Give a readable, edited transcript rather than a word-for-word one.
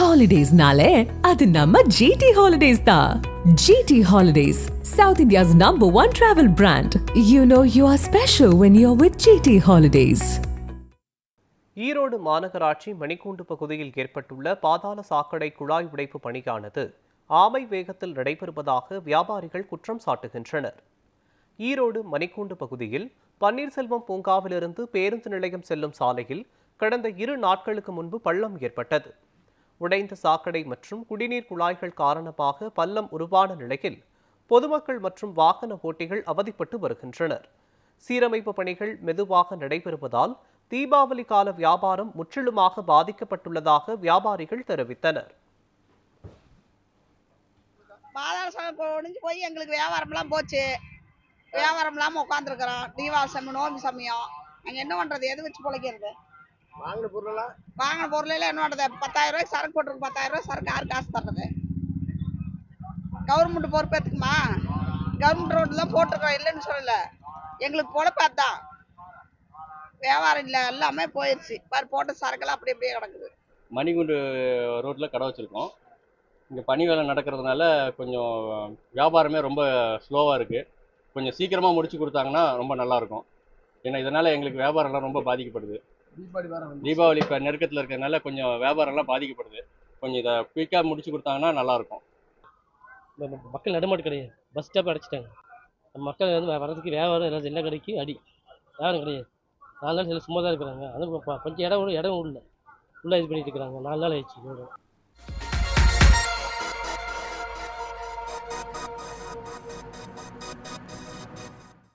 Holidays-nale, adu namma GT Holidays da. GT Holidays, South India's #1 travel brand. You know you are special when you're with GT Holidays. Erode மாநகராட்சி மணிக்கூண்டு பகுதியில் ஏற்பட்டுள்ள பாதாள சாக்கடை குழாய் உடைப்பு பணியானது ஆமை வேகத்தில் நடைபெறுவதாக வியாபாரிகள் குற்றம் சாட்டுகின்றனர். ஈரோடு மணிக்கூண்டு பகுதியில் பன்னீர்செல்வம் பூங்காவிலிருந்து பேருந்து நிலையம் செல்லும் சாலையில் கடந்த 2 நாட்களுக்கு முன்பு பள்ளம் ஏற்பட்டது. உடைந்த சாக்கடை மற்றும் குடிநீர் குழாய்கள் காரணமாக பள்ளம் உருவான நிலையில் பொதுமக்கள் மற்றும் வாகன ஓட்டிகள் அவதிப்பட்டு வருகின்றனர். சீரமைப்பு பணிகள் மெதுவாக நடைபெறுவதால் தீபாவளி கால வியாபாரம் முற்றிலுமாக பாதிக்கப்பட்டுள்ளதாக வியாபாரிகள் தெரிவித்தனர். போய் எங்களுக்கு வியாபாரம்லாம் போச்சு, வியாபாரம் இல்லாம உட்காந்துருக்கிறோம். தீபாவளி நோம்பு சமயம் நாங்கள் என்ன பண்றது, எது வச்சு பிழைக்கிறது? வாங்கின பொருள் எல்லாம் என்ன பண்றது? 10,000 ரூபாய் சரக்கு போட்டிருக்கு. 10,000 ரூபாய் சரக்கு யாரு காசு தர்றது? கவர்மெண்ட் பொறுப்பேற்றுக்குமா? கவர்மெண்ட் ரோட்ல தான் போட்டிருக்கோம், இல்லைன்னு சொல்லல. எங்களுக்கு பொழப்பாதான் வியாபாரம் இல்லை, எல்லாமே போயிடுச்சு. போட்ட சரக்கெல்லாம் அப்படி அப்படியே கிடக்குது. மணிகுண்டு ரோட்டில் கடை வச்சுருக்கோம். இங்கே பனி வேலை நடக்கிறதுனால கொஞ்சம் வியாபாரமே ரொம்ப ஸ்லோவாக இருக்குது. கொஞ்சம் சீக்கிரமாக முடிச்சு கொடுத்தாங்கன்னா ரொம்ப நல்லாயிருக்கும். ஏன்னா இதனால் எங்களுக்கு வியாபாரம்லாம் ரொம்ப பாதிக்கப்படுது. தீபாவளி இப்போ நெருக்கத்தில் இருக்கிறதுனால கொஞ்சம் வியாபாரம்லாம் பாதிக்கப்படுது. கொஞ்சம் இதை குயிக்காக முடிச்சு கொடுத்தாங்கன்னா நல்லாயிருக்கும். மக்கள் நடமாட்டு கிடையாது, பஸ் ஸ்டாப் அடைச்சிட்டாங்க. மக்கள் வந்து வரதுக்கு வியாபாரம் எல்லா கடைக்கு அடி யாரும் கிடையாது. 4 நாள் சும்மா தான் இருக்கிறாங்க. அது கொஞ்சம் இடம் இல்லை, ஃபுல்லாக இது பண்ணிட்டு இருக்கிறாங்க. 4 நாள் ஆயிடுச்சு.